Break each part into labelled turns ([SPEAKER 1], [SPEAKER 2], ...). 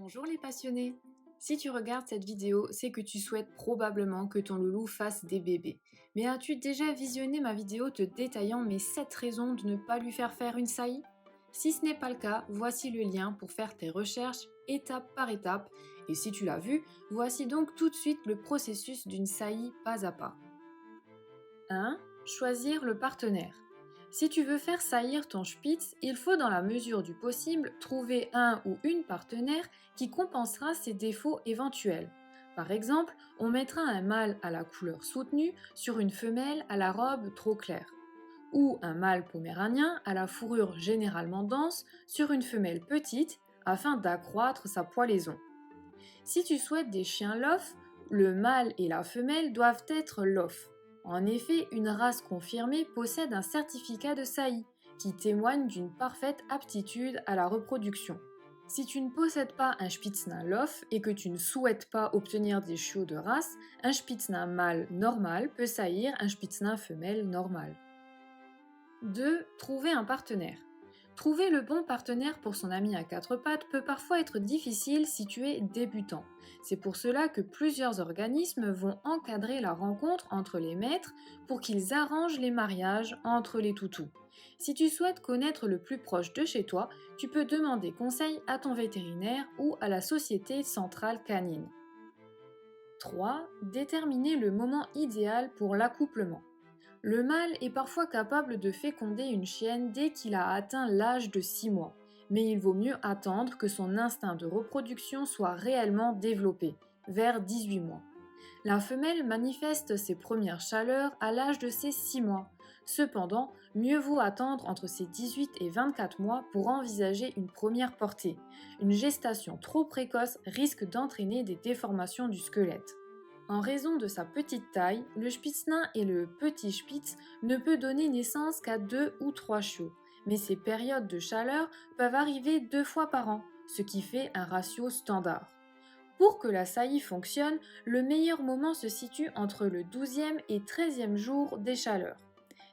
[SPEAKER 1] Bonjour les passionnés! Si tu regardes cette vidéo, c'est que tu souhaites probablement que ton loulou fasse des bébés. Mais as-tu déjà visionné ma vidéo te détaillant mes 7 raisons de ne pas lui faire faire une saillie? Si ce n'est pas le cas, voici le lien pour faire tes recherches étape par étape. Et si tu l'as vu, voici donc tout de suite le processus d'une saillie pas à pas. 1. Choisir le partenaire. Si tu veux faire saillir ton Spitz, il faut dans la mesure du possible trouver un ou une partenaire qui compensera ses défauts éventuels. Par exemple, on mettra un mâle à la couleur soutenue sur une femelle à la robe trop claire. Ou un mâle poméranien à la fourrure généralement dense sur une femelle petite afin d'accroître sa poilaison. Si tu souhaites des chiens lof, le mâle et la femelle doivent être lof. En effet, une race confirmée possède un certificat de saillie qui témoigne d'une parfaite aptitude à la reproduction. Si tu ne possèdes pas un Spitznain lof et que tu ne souhaites pas obtenir des chiots de race, un Spitznain mâle normal peut saillir un Spitznain femelle normal. 2. Trouver un partenaire. Trouver le bon partenaire pour son ami à quatre pattes peut parfois être difficile si tu es débutant. C'est pour cela que plusieurs organismes vont encadrer la rencontre entre les maîtres pour qu'ils arrangent les mariages entre les toutous. Si tu souhaites connaître le plus proche de chez toi, tu peux demander conseil à ton vétérinaire ou à la Société centrale canine. 3. Déterminer le moment idéal pour l'accouplement. Le mâle est parfois capable de féconder une chienne dès qu'il a atteint l'âge de 6 mois, mais il vaut mieux attendre que son instinct de reproduction soit réellement développé, vers 18 mois. La femelle manifeste ses premières chaleurs à l'âge de ses 6 mois. Cependant, mieux vaut attendre entre ses 18 et 24 mois pour envisager une première portée. Une gestation trop précoce risque d'entraîner des déformations du squelette. En raison de sa petite taille, le Spitznain et le petit Spitz ne peut donner naissance qu'à 2 ou 3 chiots, mais ces périodes de chaleur peuvent arriver 2 fois par an, ce qui fait un ratio standard. Pour que la saillie fonctionne, le meilleur moment se situe entre le 12e et 13e jour des chaleurs.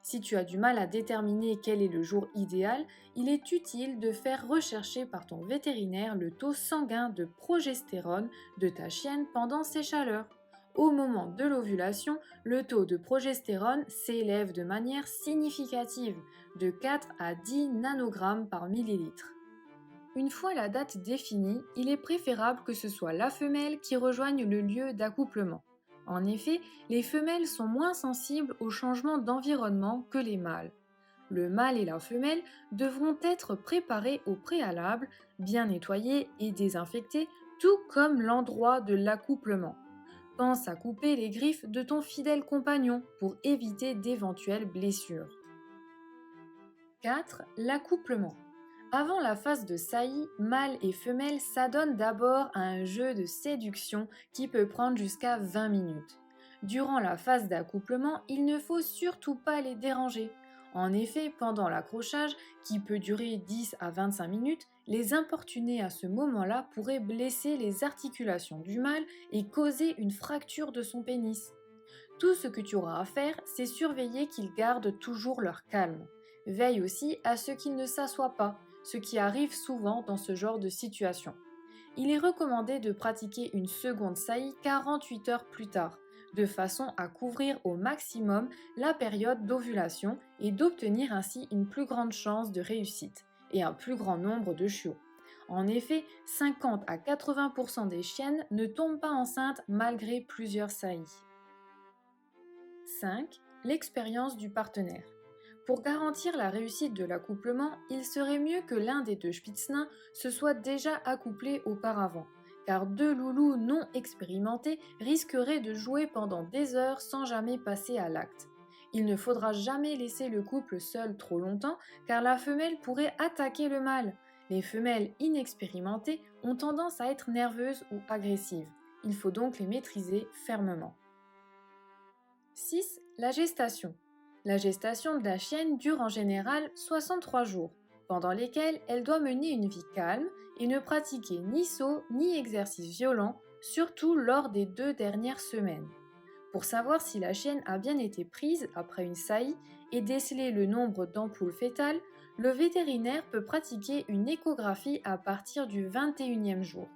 [SPEAKER 1] Si tu as du mal à déterminer quel est le jour idéal, il est utile de faire rechercher par ton vétérinaire le taux sanguin de progestérone de ta chienne pendant ces chaleurs. Au moment de l'ovulation, le taux de progestérone s'élève de manière significative, de 4 à 10 nanogrammes par millilitre. Une fois la date définie, il est préférable que ce soit la femelle qui rejoigne le lieu d'accouplement. En effet, les femelles sont moins sensibles aux changements d'environnement que les mâles. Le mâle et la femelle devront être préparés au préalable, bien nettoyés et désinfectés, tout comme l'endroit de l'accouplement. Pense à couper les griffes de ton fidèle compagnon pour éviter d'éventuelles blessures. 4. L'accouplement. Avant la phase de saillie, mâle et femelle s'adonnent d'abord à un jeu de séduction qui peut prendre jusqu'à 20 minutes. Durant la phase d'accouplement, il ne faut surtout pas les déranger. En effet, pendant l'accrochage, qui peut durer 10 à 25 minutes, les importuner à ce moment-là pourrait blesser les articulations du mâle et causer une fracture de son pénis. Tout ce que tu auras à faire, c'est surveiller qu'ils gardent toujours leur calme. Veille aussi à ce qu'ils ne s'assoient pas, ce qui arrive souvent dans ce genre de situation. Il est recommandé de pratiquer une seconde saillie 48 heures plus tard, de façon à couvrir au maximum la période d'ovulation et d'obtenir ainsi une plus grande chance de réussite et un plus grand nombre de chiots. En effet, 50 à 80% des chiennes ne tombent pas enceintes malgré plusieurs saillies. 5. L'expérience du partenaire. Pour garantir la réussite de l'accouplement, il serait mieux que l'un des deux Spitznains se soit déjà accouplé auparavant, car deux loulous non expérimentés risqueraient de jouer pendant des heures sans jamais passer à l'acte. Il ne faudra jamais laisser le couple seul trop longtemps, car la femelle pourrait attaquer le mâle. Les femelles inexpérimentées ont tendance à être nerveuses ou agressives. Il faut donc les maîtriser fermement. 6. La gestation. La gestation de la chienne dure en général 63 jours, pendant lesquels elle doit mener une vie calme et ne pratiquer ni saut ni exercice violent, surtout lors des 2 dernières semaines. Pour savoir si la chienne a bien été prise après une saillie et déceler le nombre d'ampoules fétales, le vétérinaire peut pratiquer une échographie à partir du 21e jour.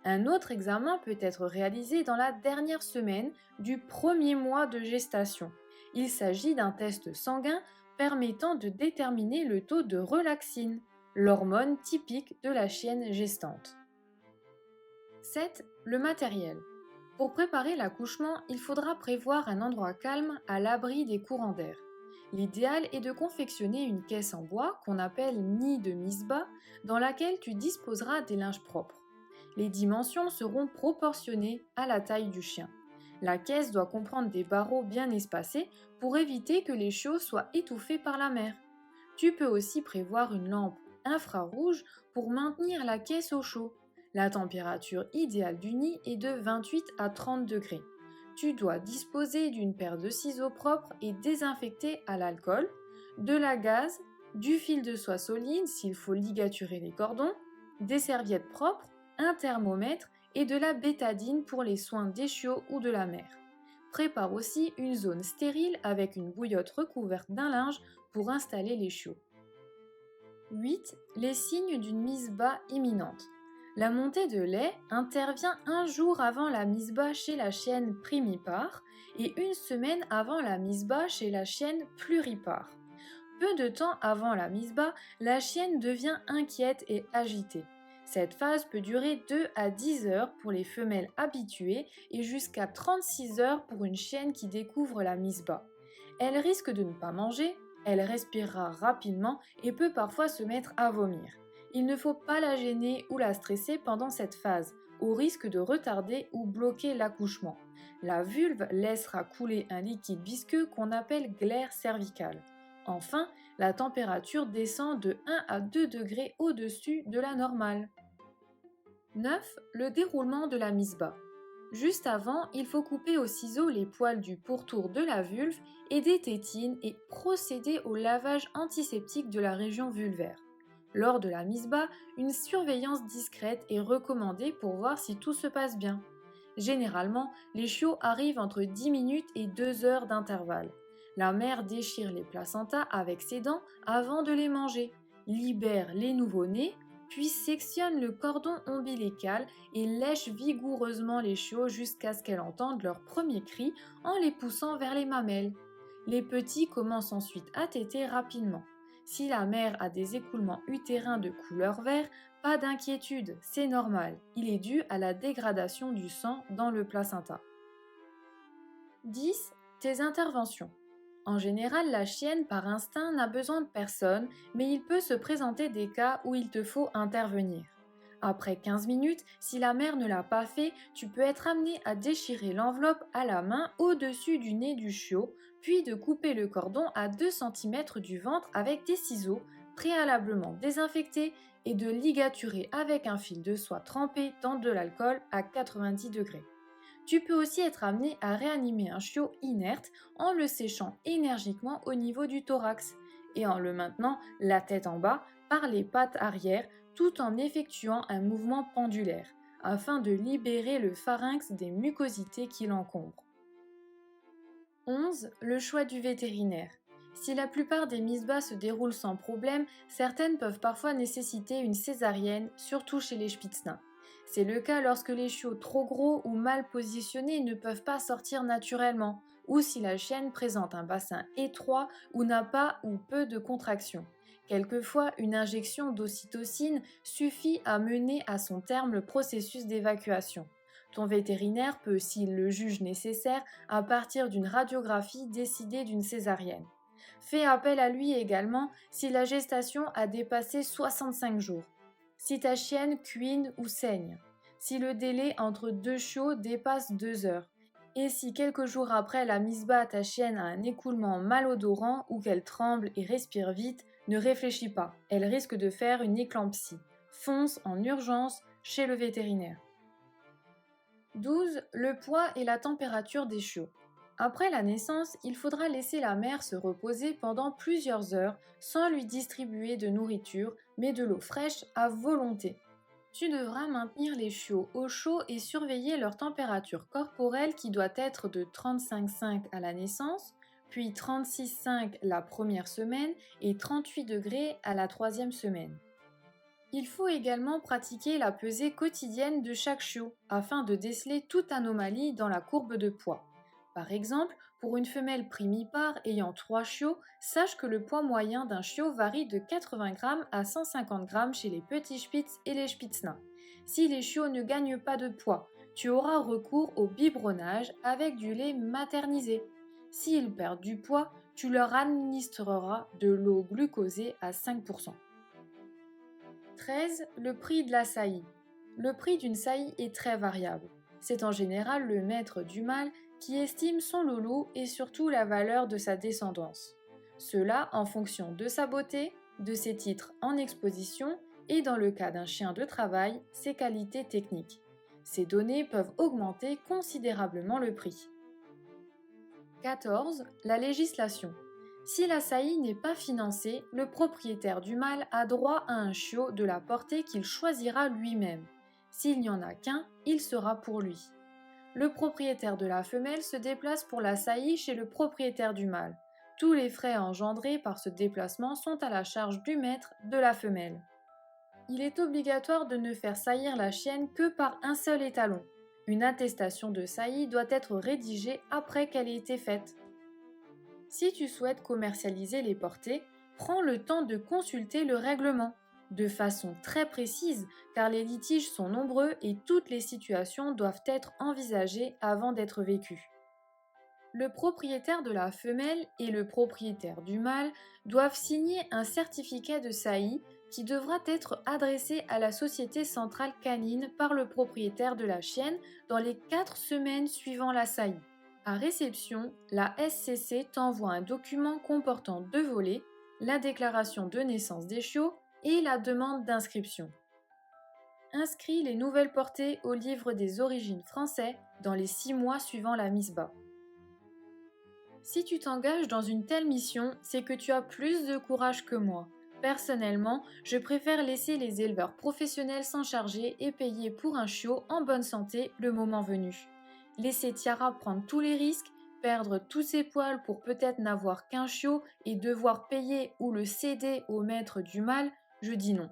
[SPEAKER 1] Un autre examen peut être réalisé dans la dernière semaine du premier mois de gestation. Il s'agit d'un test sanguin permettant de déterminer le taux de relaxine, l'hormone typique de la chienne gestante. 7. Le matériel. Pour préparer l'accouchement, il faudra prévoir un endroit calme à l'abri des courants d'air. L'idéal est de confectionner une caisse en bois qu'on appelle nid de misbah dans laquelle tu disposeras des linges propres. Les dimensions seront proportionnées à la taille du chien. La caisse doit comprendre des barreaux bien espacés pour éviter que les chiots soient étouffés par la mer. Tu peux aussi prévoir une lampe infrarouge pour maintenir la caisse au chaud. La température idéale du nid est de 28 à 30 degrés. Tu dois disposer d'une paire de ciseaux propres et désinfectés à l'alcool, de la gaze, du fil de soie solide s'il faut ligaturer les cordons, des serviettes propres, un thermomètre et de la bétadine pour les soins des chiots ou de la mère. Prépare aussi une zone stérile avec une bouillotte recouverte d'un linge pour installer les chiots. 8. Les signes d'une mise bas imminente. La montée de lait intervient un jour avant la mise bas chez la chienne primipare et une semaine avant la mise bas chez la chienne pluripare. Peu de temps avant la mise bas, la chienne devient inquiète et agitée. Cette phase peut durer 2 à 10 heures pour les femelles habituées et jusqu'à 36 heures pour une chienne qui découvre la mise bas. Elle risque de ne pas manger, elle respirera rapidement et peut parfois se mettre à vomir. Il ne faut pas la gêner ou la stresser pendant cette phase, au risque de retarder ou bloquer l'accouchement. La vulve laissera couler un liquide visqueux qu'on appelle glaire cervicale. Enfin, la température descend de 1 à 2 degrés au-dessus de la normale. 9. Le déroulement de la mise bas. Juste avant, il faut couper au ciseau les poils du pourtour de la vulve et des tétines et procéder au lavage antiseptique de la région vulvaire. Lors de la mise bas, une surveillance discrète est recommandée pour voir si tout se passe bien. Généralement, les chiots arrivent entre 10 minutes et 2 heures d'intervalle. La mère déchire les placentas avec ses dents avant de les manger, libère les nouveau-nés, puis sectionne le cordon ombilical et lèche vigoureusement les chiots jusqu'à ce qu'elles entendent leur premier cri en les poussant vers les mamelles. Les petits commencent ensuite à téter rapidement. Si la mère a des écoulements utérins de couleur vert, pas d'inquiétude, c'est normal. Il est dû à la dégradation du sang dans le placenta. 10. Tes interventions. En général, la chienne, par instinct, n'a besoin de personne, mais il peut se présenter des cas où il te faut intervenir. Après 15 minutes, si la mère ne l'a pas fait, tu peux être amené à déchirer l'enveloppe à la main au-dessus du nez du chiot, puis de couper le cordon à 2 cm du ventre avec des ciseaux, préalablement désinfectés, et de ligaturer avec un fil de soie trempé dans de l'alcool à 90 degrés. Tu peux aussi être amené à réanimer un chiot inerte en le séchant énergiquement au niveau du thorax et en le maintenant la tête en bas par les pattes arrière tout en effectuant un mouvement pendulaire afin de libérer le pharynx des mucosités qui l'encombrent. 11. Le choix du vétérinaire. Si la plupart des mises bas se déroulent sans problème, certaines peuvent parfois nécessiter une césarienne, surtout chez les Spitznins. C'est le cas lorsque les chiots trop gros ou mal positionnés ne peuvent pas sortir naturellement, ou si la chienne présente un bassin étroit ou n'a pas ou peu de contraction. Quelquefois, une injection d'ocytocine suffit à mener à son terme le processus d'évacuation. Ton vétérinaire peut, s'il le juge nécessaire, à partir d'une radiographie, décider d'une césarienne. Fais appel à lui également si la gestation a dépassé 65 jours. Si ta chienne cuine ou saigne, si le délai entre deux chiots dépasse 2 heures, et si quelques jours après la mise bas ta chienne a un écoulement malodorant ou qu'elle tremble et respire vite, ne réfléchis pas, elle risque de faire une éclampsie. Fonce en urgence chez le vétérinaire. 12. Le poids et la température des chiots. Après la naissance, il faudra laisser la mère se reposer pendant plusieurs heures sans lui distribuer de nourriture, mais de l'eau fraîche à volonté. Tu devras maintenir les chiots au chaud et surveiller leur température corporelle qui doit être de 35,5 à la naissance, puis 36,5 la première semaine et 38 degrés à la troisième semaine. Il faut également pratiquer la pesée quotidienne de chaque chiot afin de déceler toute anomalie dans la courbe de poids. Par exemple, pour une femelle primipare ayant 3 chiots, sache que le poids moyen d'un chiot varie de 80 grammes à 150 grammes chez les petits spitz et les spitznains. Si les chiots ne gagnent pas de poids, tu auras recours au biberonnage avec du lait maternisé. S'ils perdent du poids, tu leur administreras de l'eau glucosée à 5%. 13. Le prix de la saillie. Le prix d'une saillie est très variable. C'est en général le maître du mâle qui estime son loulou et surtout la valeur de sa descendance. Cela en fonction de sa beauté, de ses titres en exposition et dans le cas d'un chien de travail, ses qualités techniques. Ces données peuvent augmenter considérablement le prix. 14. La législation. Si la saillie n'est pas financée, le propriétaire du mâle a droit à un chiot de la portée qu'il choisira lui-même. S'il n'y en a qu'un, il sera pour lui. Le propriétaire de la femelle se déplace pour la saillie chez le propriétaire du mâle. Tous les frais engendrés par ce déplacement sont à la charge du maître de la femelle. Il est obligatoire de ne faire saillir la chienne que par un seul étalon. Une attestation de saillie doit être rédigée après qu'elle ait été faite. Si tu souhaites commercialiser les portées, prends le temps de consulter le règlement, de façon très précise, car les litiges sont nombreux et toutes les situations doivent être envisagées avant d'être vécues. Le propriétaire de la femelle et le propriétaire du mâle doivent signer un certificat de saillie qui devra être adressé à la Société centrale canine par le propriétaire de la chienne dans les 4 semaines suivant la saillie. À réception, la SCC t'envoie un document comportant 2 volets, la déclaration de naissance des chiots et la demande d'inscription. Inscris les nouvelles portées au livre des origines français dans les 6 mois suivant la mise bas. Si tu t'engages dans une telle mission, c'est que tu as plus de courage que moi. Personnellement, je préfère laisser les éleveurs professionnels s'en charger et payer pour un chiot en bonne santé le moment venu. Laisser Tiara prendre tous les risques, perdre tous ses poils pour peut-être n'avoir qu'un chiot et devoir payer ou le céder au maître du mâle, je dis non.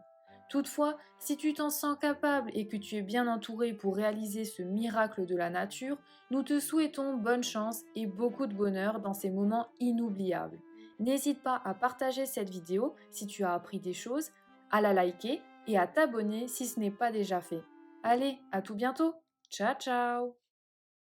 [SPEAKER 1] Toutefois, si tu t'en sens capable et que tu es bien entouré pour réaliser ce miracle de la nature, nous te souhaitons bonne chance et beaucoup de bonheur dans ces moments inoubliables. N'hésite pas à partager cette vidéo si tu as appris des choses, à la liker et à t'abonner si ce n'est pas déjà fait. Allez, à tout bientôt. Ciao ciao.